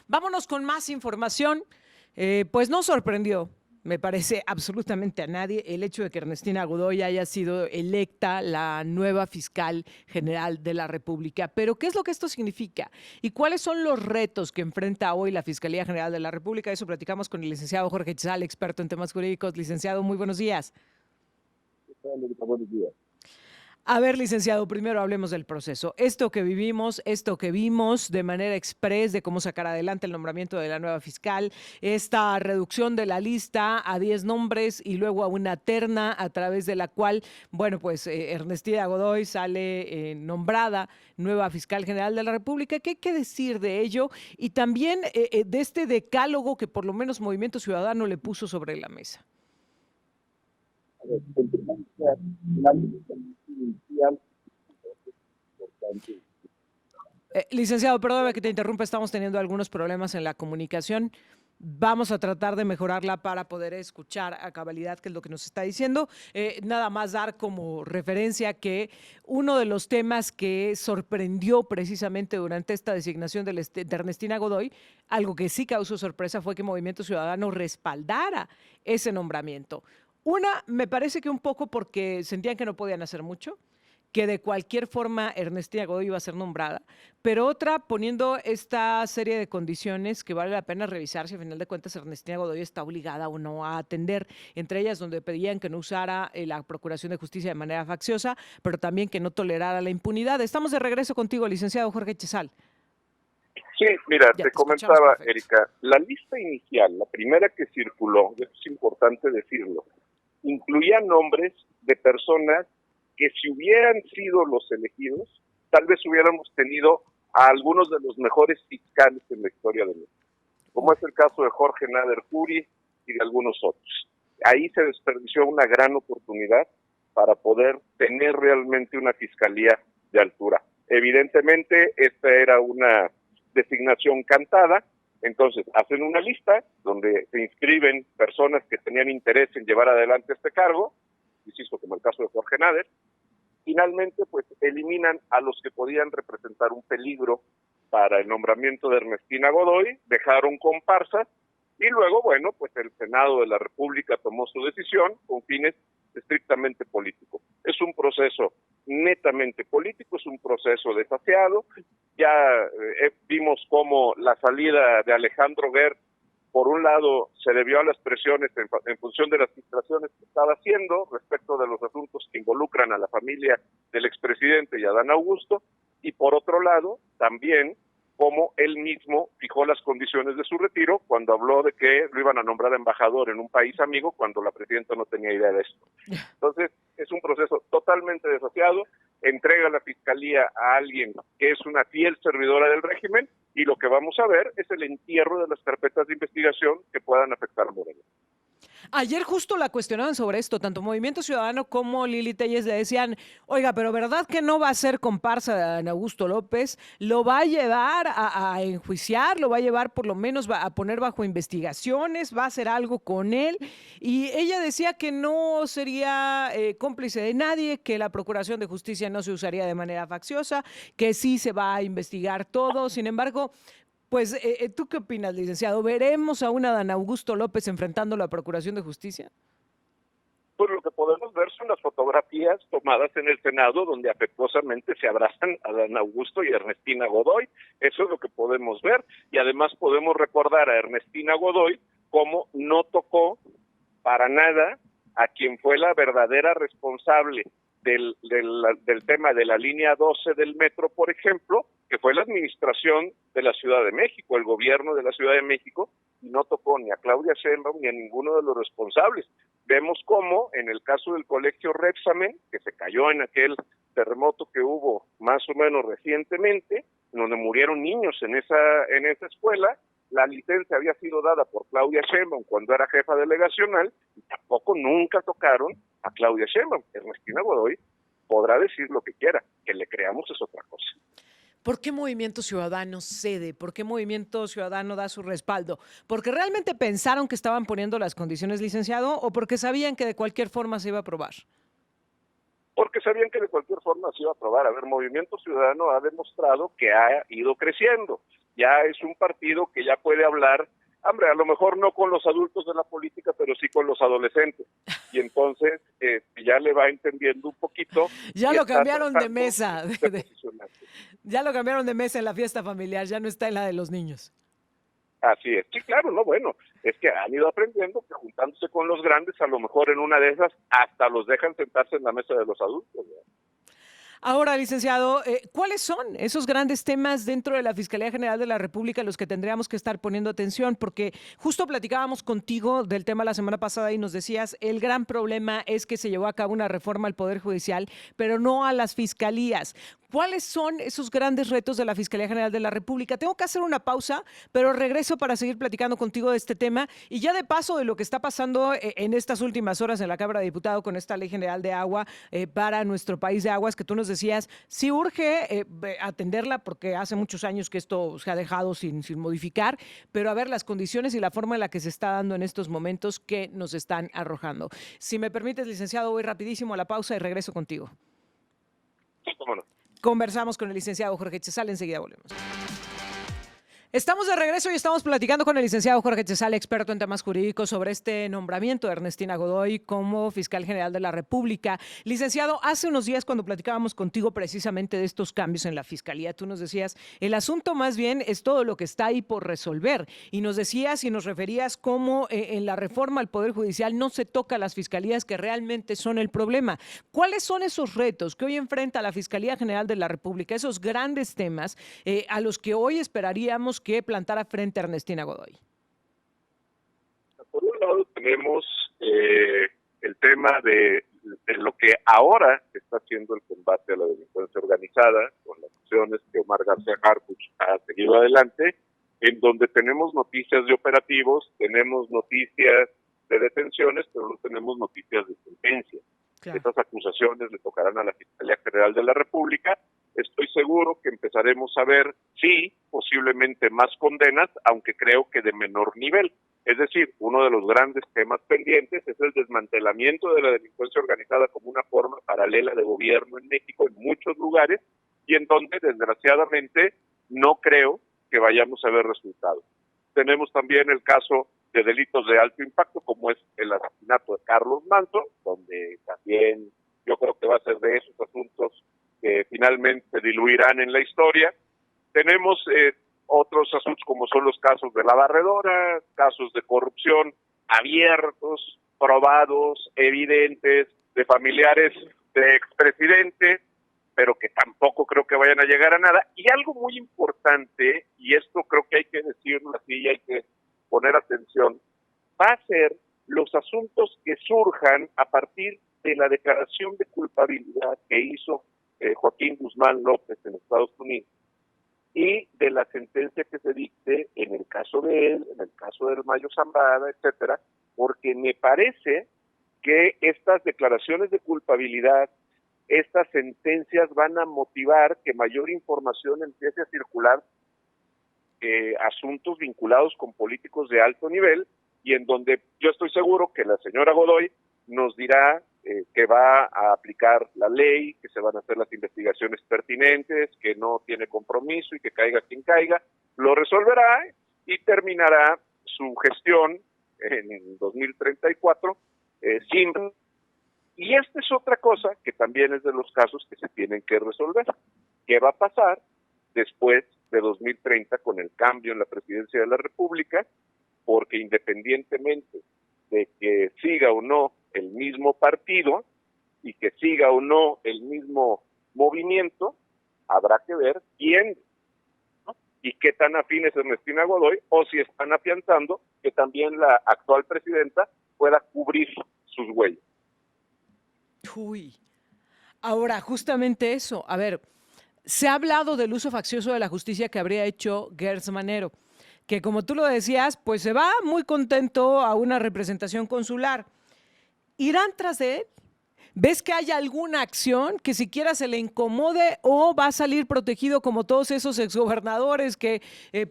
Vámonos con más información. Pues no sorprendió, me parece, absolutamente a nadie el hecho de que Ernestina Godoy haya sido electa la nueva fiscal general de la República. Pero, ¿qué es lo que esto significa? ¿Y cuáles son los retos que enfrenta hoy la Fiscalía General de la República? Eso platicamos con el licenciado Jorge Chizal, experto en temas jurídicos. Licenciado, muy buenos días. Buenos días. A ver, licenciado, primero hablemos del proceso. Esto que vivimos, esto que vimos de manera express de cómo sacar adelante el nombramiento de la nueva fiscal, esta reducción de la lista a 10 nombres y luego a una terna a través de la cual, bueno, pues Ernestina Godoy sale nombrada nueva fiscal general de la República. ¿Qué hay que decir de ello? Y también de este decálogo que por lo menos Movimiento Ciudadano le puso sobre la mesa. A ver, en primer lugar, la lista inicial es importante. Licenciado, perdóname que te interrumpa, estamos teniendo algunos problemas en la comunicación. Vamos a tratar de mejorarla para poder escuchar a cabalidad qué es lo que nos está diciendo. Nada más dar como referencia que uno de los temas que sorprendió precisamente durante esta designación de Ernestina Godoy, algo que sí causó sorpresa fue que Movimiento Ciudadano respaldara ese nombramiento. Una, me parece que un poco porque sentían que no podían hacer mucho, que de cualquier forma Ernestina Godoy iba a ser nombrada, pero otra poniendo esta serie de condiciones que vale la pena revisar si al final de cuentas Ernestina Godoy está obligada o no a atender, entre ellas donde pedían que no usara la Procuración de Justicia de manera facciosa, pero también que no tolerara la impunidad. Estamos de regreso contigo, licenciado Jorge Chesal. Sí, mira, Ya te te escuchamos comentaba, perfecto. Erika, la lista inicial, la primera que circuló, eso es importante decirlo, incluía nombres de personas que si hubieran sido los elegidos, tal vez hubiéramos tenido a algunos de los mejores fiscales en la historia de México, como Uy. es el caso de Jorge Nader Curi y de algunos otros. Ahí se desperdició una gran oportunidad para poder tener realmente una fiscalía de altura. Evidentemente, esta era una designación cantada, entonces hacen una lista donde se inscriben personas que tenían interés en llevar adelante este cargo, insisto, como el caso de Jorge Nader. Finalmente, pues eliminan a los que podían representar un peligro para el nombramiento de Ernestina Godoy, dejaron comparsas y luego, bueno, pues el Senado de la República tomó su decisión con fines estrictamente políticos. Es un proceso netamente político, es un proceso desafiado. Ya vimos cómo la salida de Alejandro Gertz, por un lado, se debió a las presiones en función de las filtraciones que estaba haciendo respecto de los asuntos que involucran a la familia del expresidente y a Adán Augusto, y por otro lado, también cómo él mismo fijó las condiciones de su retiro cuando habló de que lo iban a nombrar embajador en un país amigo cuando la presidenta no tenía idea de esto. Entonces, es un proceso totalmente desasiado, entrega la fiscalía a alguien que es una fiel servidora del régimen y lo que vamos a ver es el entierro de las carpetas de investigación que puedan afectar a Morena. Ayer justo la cuestionaban sobre esto, tanto Movimiento Ciudadano como Lili Telles le decían, oiga, pero ¿verdad que no va a ser comparsa de Adán Augusto López? ¿Lo va a llevar a enjuiciar? ¿Lo va a llevar por lo menos a poner bajo investigaciones? ¿Va a hacer algo con él? Y ella decía que no sería cómplice de nadie, que la Procuración de Justicia no se usaría de manera facciosa, que sí se va a investigar todo. Sin embargo, pues, ¿tú qué opinas, licenciado? ¿Veremos a un Adán Augusto López enfrentando la Procuración de Justicia? Pues lo que podemos ver son las fotografías tomadas en el Senado donde afectuosamente se abrazan a Dan Augusto y Ernestina Godoy. Eso es lo que podemos ver. Y además podemos recordar a Ernestina Godoy como no tocó para nada a quien fue la verdadera responsable del tema de la línea 12 del metro, por ejemplo, que fue la administración de la Ciudad de México, el gobierno de la Ciudad de México, y no tocó ni a Claudia Sheinbaum ni a ninguno de los responsables. Vemos cómo en el caso del colegio Repsamen, que se cayó en aquel terremoto que hubo más o menos recientemente, donde murieron niños en esa escuela, la licencia había sido dada por Claudia Sheinbaum cuando era jefa delegacional y tampoco nunca tocaron a Claudia Sheinbaum. Ernestina Godoy podrá decir lo que quiera, que le creamos es otra cosa. ¿Por qué Movimiento Ciudadano cede? ¿Por qué Movimiento Ciudadano da su respaldo? ¿Porque realmente pensaron que estaban poniendo las condiciones, licenciado, o porque sabían que de cualquier forma se iba a aprobar? porque sabían que de cualquier forma se iba a aprobar. A ver, Movimiento Ciudadano ha demostrado que ha ido creciendo. Ya es un partido que ya puede hablar, hombre, a lo mejor no con los adultos de la política, pero sí con los adolescentes. Y entonces ya le va entendiendo un poquito Ya y lo está cambiaron de tratando mesa, de posicionarse. ya lo cambiaron de mesa en la fiesta familiar, ya no está en la de los niños. Así es. Sí, claro, no, bueno, es que han ido aprendiendo que juntándose con los grandes, a lo mejor en una de esas hasta los dejan sentarse en la mesa de los adultos, ¿no? Ahora, licenciado, ¿cuáles son esos grandes temas dentro de la Fiscalía General de la República a los que tendríamos que estar poniendo atención? Porque justo platicábamos contigo del tema la semana pasada y nos decías, el gran problema es que se llevó a cabo una reforma al Poder Judicial, pero no a las fiscalías. ¿Cuáles son esos grandes retos de la Fiscalía General de la República? Tengo que hacer una pausa, pero regreso para seguir platicando contigo de este tema y ya de paso de lo que está pasando en estas últimas horas en la Cámara de Diputados con esta Ley General de Agua para nuestro país de aguas, que tú nos decías, sí urge atenderla porque hace muchos años que esto se ha dejado sin modificar, pero a ver las condiciones y la forma en la que se está dando en estos momentos que nos están arrojando. Si me permites, licenciado, voy rapidísimo a la pausa y regreso contigo. Sí, cómo no. Conversamos con el licenciado Jorge Chezal, enseguida volvemos. Estamos de regreso y estamos platicando con el licenciado Jorge Chezal, experto en temas jurídicos, sobre este nombramiento de Ernestina Godoy como fiscal general de la República. Licenciado, hace unos días cuando platicábamos contigo precisamente de estos cambios en la fiscalía, tú nos decías, el asunto más bien es todo lo que está ahí por resolver. Y nos decías y nos referías cómo en la reforma al Poder Judicial no se toca a las fiscalías que realmente son el problema. ¿Cuáles son esos retos que hoy enfrenta la Fiscalía General de la República, esos grandes temas a los que hoy esperaríamos que plantara frente a Ernestina Godoy? Por un lado tenemos el tema de lo que ahora está haciendo el combate a la delincuencia organizada, con las acciones que Omar García Harfuch ha seguido adelante, en donde tenemos noticias de operativos, tenemos noticias de detenciones, pero no tenemos noticias de sentencias. Claro. Estas acusaciones le tocarán a la Fiscalía General de la República. Estoy seguro que empezaremos a ver, sí, posiblemente más condenas, aunque creo que de menor nivel. Es decir, uno de los grandes temas pendientes es el desmantelamiento de la delincuencia organizada como una forma paralela de gobierno en México en muchos lugares y en donde, desgraciadamente, no creo que vayamos a ver resultados. Tenemos también el caso de delitos de alto impacto, como es el asesinato de Carlos Manzo, donde también yo creo que va a ser de esos asuntos que finalmente se diluirán en la historia. Tenemos otros asuntos como son los casos de la barredora, casos de corrupción abiertos, probados, evidentes, de familiares de expresidente, pero que tampoco creo que vayan a llegar a nada. Y algo muy importante, y esto creo que hay que decirlo así y hay que poner atención, va a ser los asuntos que surjan a partir de la declaración de culpabilidad que hizo Joaquín Guzmán López en Estados Unidos y de la sentencia que se dicte en el caso de él, en el caso del Mayo Zambada, etcétera, porque me parece que estas declaraciones de culpabilidad, estas sentencias van a motivar que mayor información empiece a circular asuntos vinculados con políticos de alto nivel y en donde yo estoy seguro que la señora Godoy nos dirá que va a aplicar la ley, que se van a hacer las investigaciones pertinentes, que no tiene compromiso y que caiga quien caiga, lo resolverá y terminará su gestión en 2034 sin... Y esta es otra cosa que también es de los casos que se tienen que resolver. ¿Qué va a pasar después de 2030 con el cambio en la presidencia de la República? Porque independientemente de que siga o no el mismo partido y que siga o no el mismo movimiento, habrá que ver quién, ¿no? Y qué tan afín es Ernestina Godoy, o si están afianzando que también la actual presidenta pueda cubrir sus huellas. Uy, ahora justamente eso, a ver, se ha hablado del uso faccioso de la justicia que habría hecho Gertz Manero, que como tú lo decías, pues se va muy contento a una representación consular. ¿Irán tras de él? ¿Ves que haya alguna acción que siquiera se le incomode o va a salir protegido como todos esos exgobernadores que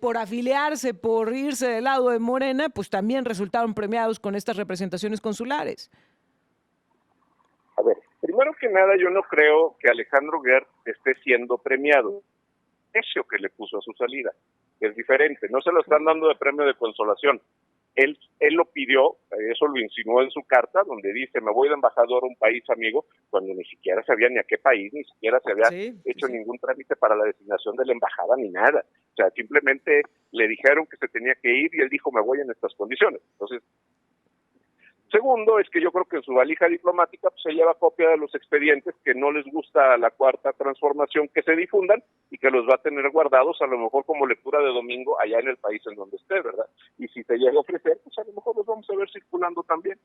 por afiliarse, por irse del lado de Morena, pues también resultaron premiados con estas representaciones consulares? A ver, Primero que nada, yo no creo que Alejandro Gertz esté siendo premiado. El precio que le puso a su salida es diferente. No se lo están dando de premio de consolación. Él lo pidió, eso lo insinuó en su carta, donde dice, me voy de embajador a un país amigo, cuando ni siquiera sabía ni a qué país, ni siquiera se había hecho ningún trámite para la designación de la embajada, ni nada. O sea, simplemente le dijeron que se tenía que ir y él dijo, me voy en estas condiciones. Entonces, segundo, es que yo creo que en su valija diplomática pues, se lleva copia de los expedientes que no les gusta a la Cuarta Transformación que se difundan y que los va a tener guardados a lo mejor como lectura de domingo allá en el país en donde esté, ¿verdad? Y si te llega a ofrecer, pues a lo mejor los vamos a ver circulando también.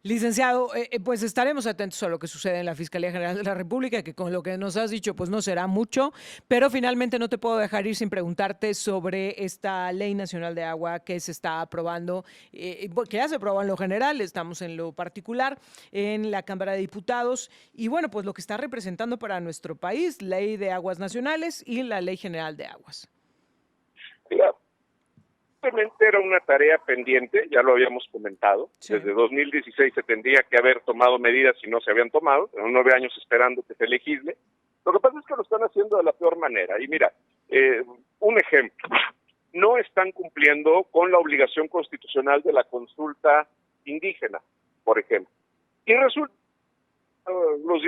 Licenciado, pues estaremos atentos a lo que sucede en la Fiscalía General de la República, que con lo que nos has dicho, pues no será mucho, pero finalmente no te puedo dejar ir sin preguntarte sobre esta Ley Nacional de Agua que se está aprobando, que ya se aprobó en lo general, estamos en lo particular, en la Cámara de Diputados, y bueno, pues lo que está representando para nuestro país, Ley de Aguas Nacionales y la Ley General de Aguas. Claro. Simplemente era una tarea pendiente, ya lo habíamos comentado. Sí. Desde 2016 se tendría que haber tomado medidas si no se habían tomado, tenemos 9 años esperando que se legisle. Lo que pasa es que lo están haciendo de la peor manera. Y mira, un ejemplo, no están cumpliendo con la obligación constitucional de la consulta indígena, por ejemplo. Y resulta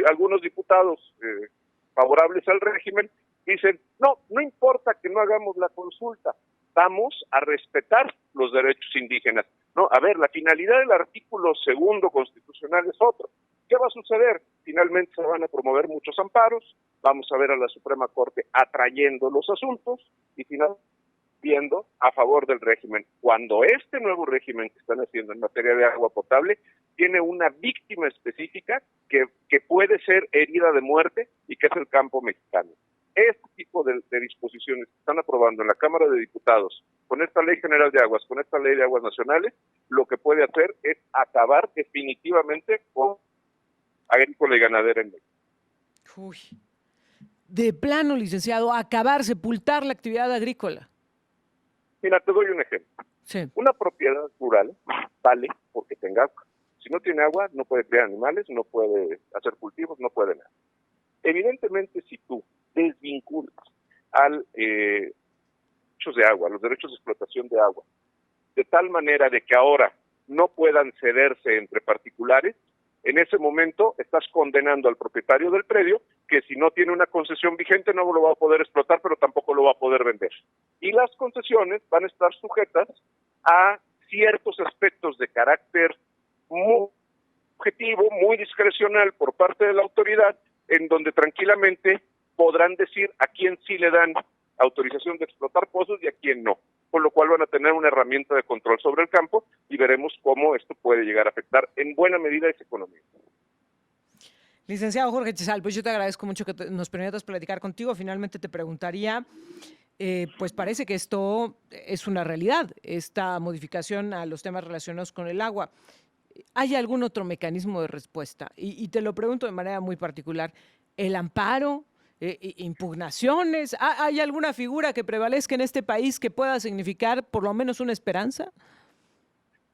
algunos diputados favorables al régimen dicen, no importa que no hagamos la consulta, vamos a respetar los derechos indígenas. No, a ver, la finalidad del artículo 2 constitucional es otro. ¿Qué va a suceder? Finalmente se van a promover muchos amparos, vamos a ver a la Suprema Corte atrayendo los asuntos y finalmente viendo a favor del régimen. Cuando este nuevo régimen que están haciendo en materia de agua potable tiene una víctima específica que puede ser herida de muerte y que es el campo mexicano. Este tipo de disposiciones que están aprobando en la Cámara de Diputados, con esta Ley General de Aguas, con esta Ley de Aguas Nacionales, lo que puede hacer es acabar definitivamente con agrícola y ganadera en México. Uy, de plano, licenciado, acabar, sepultar la actividad agrícola. Mira, te doy un ejemplo. Sí. Una propiedad rural vale porque tenga agua. Si no tiene agua, no puede criar animales, no puede hacer cultivos, no puede nada. Evidentemente, si tú desvinculas al derechos de agua, los derechos de explotación de agua, de tal manera de que ahora no puedan cederse entre particulares, en ese momento estás condenando al propietario del predio que si no tiene una concesión vigente no lo va a poder explotar, pero tampoco lo va a poder vender. Y las concesiones van a estar sujetas a ciertos aspectos de carácter muy objetivo, muy discrecional por parte de la autoridad, en donde tranquilamente podrán decir a quién sí le dan autorización de explotar pozos y a quién no, con lo cual van a tener una herramienta de control sobre el campo y veremos cómo esto puede llegar a afectar en buena medida esa economía. Licenciado Jorge Chezal, pues yo te agradezco mucho que nos permitas platicar contigo. Finalmente te preguntaría, pues parece que esto es una realidad, esta modificación a los temas relacionados con el agua. ¿Hay algún otro mecanismo de respuesta? Y te lo pregunto de manera muy particular. ¿El amparo? ¿Impugnaciones? ¿Hay alguna figura que prevalezca en este país que pueda significar por lo menos una esperanza?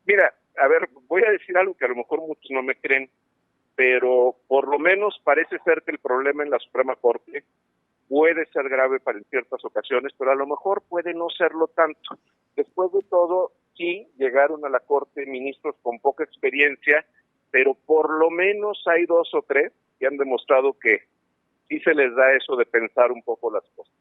Mira, a ver, voy a decir algo que a lo mejor muchos no me creen, pero por lo menos parece ser que el problema en la Suprema Corte puede ser grave para en ciertas ocasiones, pero a lo mejor puede no serlo tanto. Después de todo, sí, llegaron a la Corte ministros con poca experiencia, pero por lo menos hay 2 o 3 que han demostrado que sí se les da eso de pensar un poco las cosas.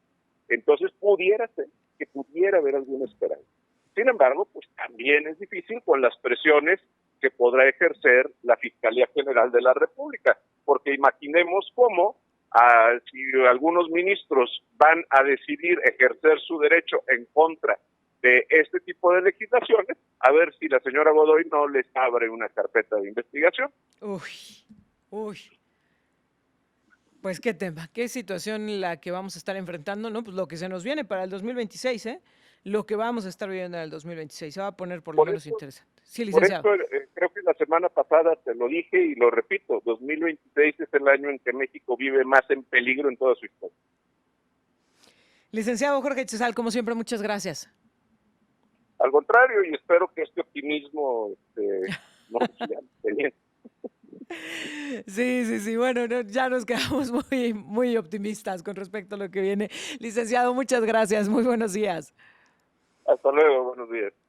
Entonces pudiera ser que pudiera haber alguna esperanza. Sin embargo, pues también es difícil con las presiones que podrá ejercer la Fiscalía General de la República, porque imaginemos cómo si algunos ministros van a decidir ejercer su derecho en contra de este tipo de legislaciones, a ver si la señora Godoy no les abre una carpeta de investigación. Uy. Pues qué tema, qué situación la que vamos a estar enfrentando, ¿no? Pues lo que se nos viene para el 2026, ¿eh? Lo que vamos a estar viviendo en el 2026. Se va a poner por lo menos interesante. Sí, licenciado. Por eso, creo que la semana pasada te lo dije y lo repito, 2026 es el año en que México vive más en peligro en toda su historia. Licenciado Jorge Chezal, como siempre, muchas gracias. Al contrario, y espero que este optimismo no siga teniendo. Sí, sí, sí. Bueno, ya nos quedamos muy, muy optimistas con respecto a lo que viene. Licenciado, muchas gracias. Muy buenos días. Hasta luego, buenos días.